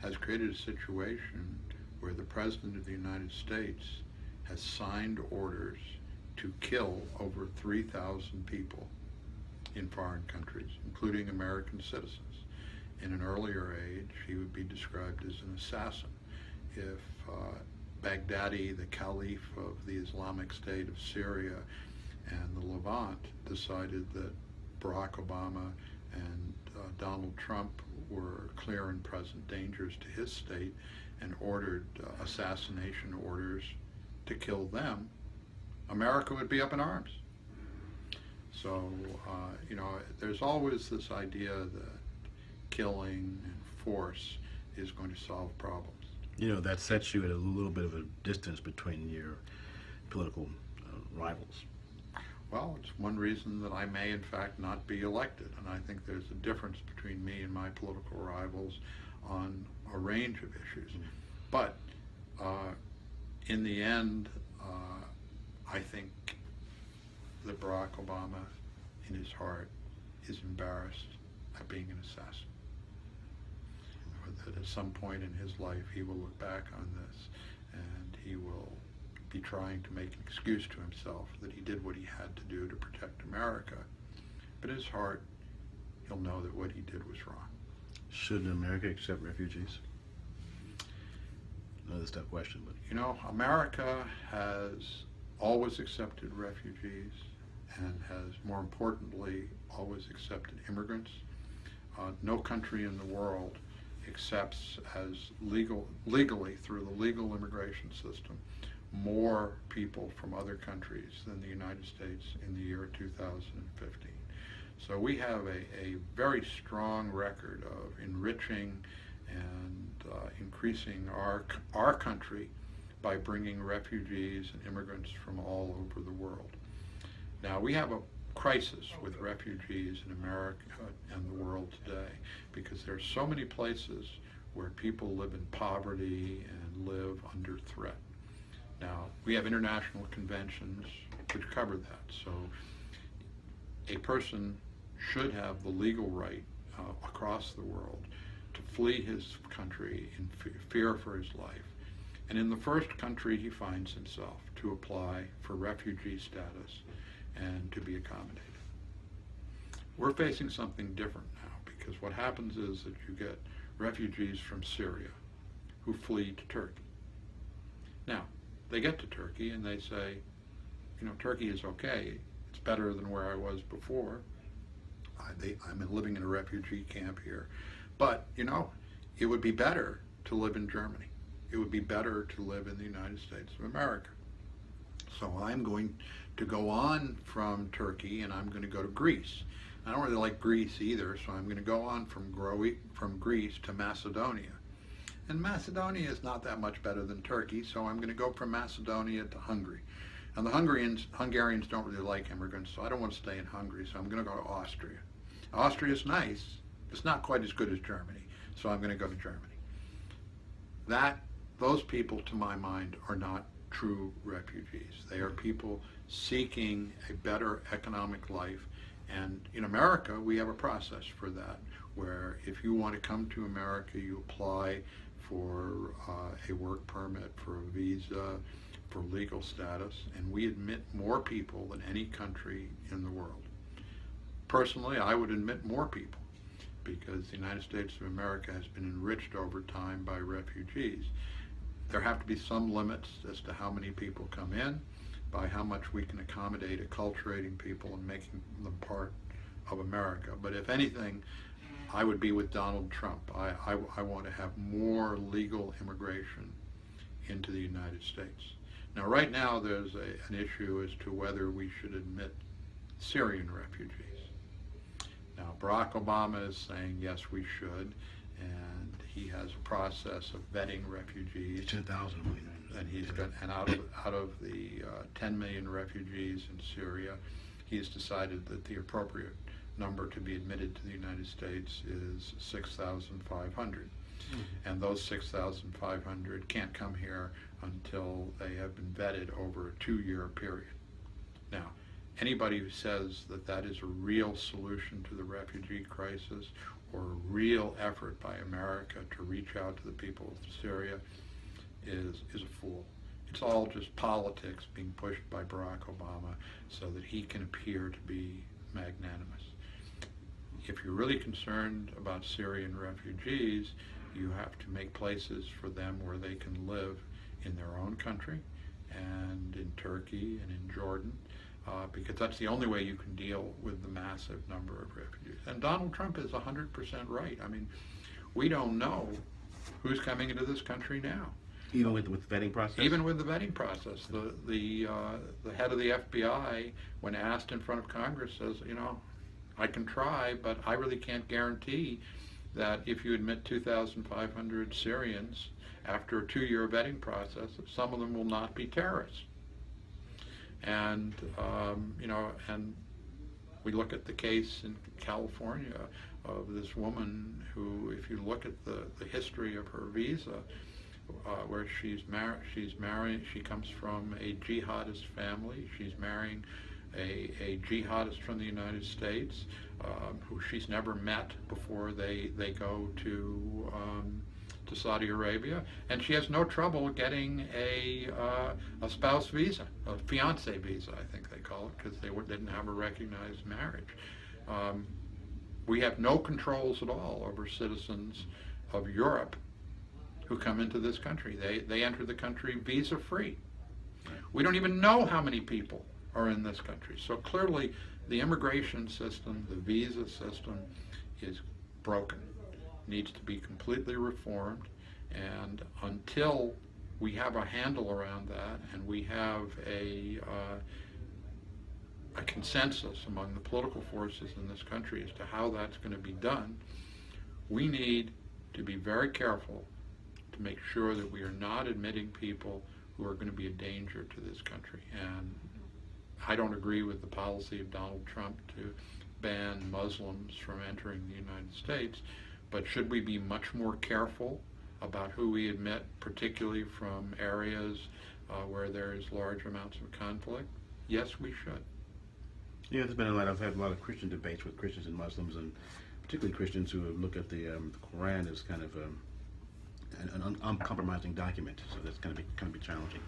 has created a situation where the President of the United States has signed orders to kill over 3,000 people in foreign countries, including American citizens. In an earlier age, he would be described as an assassin. If Baghdadi, the Caliph of the Islamic State of Syria and the Levant, decided that Barack Obama and Donald Trump were clear and present dangers to his state and ordered assassination orders to kill them, America would be up in arms. So, there's always this idea that killing and force is going to solve problems. That sets you at a little bit of a distance between your political rivals. Well, it's one reason that I may in fact not be elected, and I think there's a difference between me and my political rivals on a range of issues. But in the end, I think that Barack Obama, in his heart, is embarrassed at being an assassin. That at some point in his life he will look back on this and he will be trying to make an excuse to himself that he did what he had to do to protect America. But in his heart, he'll know that what he did was wrong. Should America accept refugees? Another tough question, but America has always accepted refugees and has, more importantly, always accepted immigrants. No country in the world accepts as legally through the legal immigration system more people from other countries than the United States in the year 2015. So we have a very strong record of enriching and increasing our country by bringing refugees and immigrants from all over the world. Now, we have a crisis with refugees in America and the world today because there are so many places where people live in poverty and live under threat. Now, we have international conventions which cover that, so a person should have the legal right across the world to flee his country in fear for his life, and in the first country he finds himself to apply for refugee status and to be accommodated. We're facing something different now because what happens is that you get refugees from Syria who flee to Turkey. Now, they get to Turkey and they say, Turkey is okay, it's better than where I was before. I'm living in a refugee camp here. But, it would be better to live in Germany. It would be better to live in the United States of America. So I'm going to go on from Turkey and I'm going to go to Greece. I don't really like Greece either, so I'm going to go on from Greece to Macedonia. And Macedonia is not that much better than Turkey, so I'm going to go from Macedonia to Hungary. And the Hungarians don't really like immigrants, so I don't want to stay in Hungary, so I'm going to go to Austria. Austria is nice, it's not quite as good as Germany, so I'm going to go to Germany. Those people, to my mind, are not true refugees. They are people seeking a better economic life. And in America, we have a process for that, where if you want to come to America, you apply for a work permit, for a visa, for legal status, and we admit more people than any country in the world. Personally, I would admit more people because the United States of America has been enriched over time by refugees. There have to be some limits as to how many people come in, by how much we can accommodate acculturating people and making them part of America. But if anything, I would be with Donald Trump. I want to have more legal immigration into the United States. Now, right now, there's an issue as to whether we should admit Syrian refugees. Now, Barack Obama is saying, yes, we should, and he has a process of vetting refugees. 10,000. And he's got, and out of the 10 million refugees in Syria, he has decided that the appropriate number to be admitted to the United States is 6,500. And those 6,500 can't come here until they have been vetted over a 2-year period. Now, anybody who says that that is a real solution to the refugee crisis or a real effort by America to reach out to the people of Syria is a fool. It's all just politics being pushed by Barack Obama so that he can appear to be magnanimous. If you're really concerned about Syrian refugees, you have to make places for them where they can live in their own country and in Turkey and in Jordan, because that's the only way you can deal with the massive number of refugees. And Donald Trump is 100% right. I mean, we don't know who's coming into this country now. Even with the vetting process? Even with the vetting process. The head of the FBI, when asked in front of Congress, says, you know, I can try, but I really can't guarantee that if you admit 2,500 Syrians after a 2-year vetting process, that some of them will not be terrorists. And, you know, and we look at the case in California of this woman who, if you look at the history of her visa, where she comes from a jihadist family. She's marrying a jihadist from the United States, who she's never met before they go to Saudi Arabia, and she has no trouble getting a spouse visa, a fiance visa, I think they call it, because they didn't have a recognized marriage. We have no controls at all over citizens of Europe who come into this country. They enter the country visa-free. We don't even know how many people are in this country. So clearly the immigration system, the visa system is broken, needs to be completely reformed, and until we have a handle around that and we have a consensus among the political forces in this country as to how that's going to be done, we need to be very careful to make sure that we are not admitting people who are going to be a danger to this country. And I don't agree with the policy of Donald Trump to ban Muslims from entering the United States, but should we be much more careful about who we admit, particularly from areas where there's large amounts of conflict? Yes, we should. Yeah, there's been I've had a lot of Christian debates with Christians and Muslims, and particularly Christians who look at the Quran as kind of an uncompromising document, so that's going to be challenging.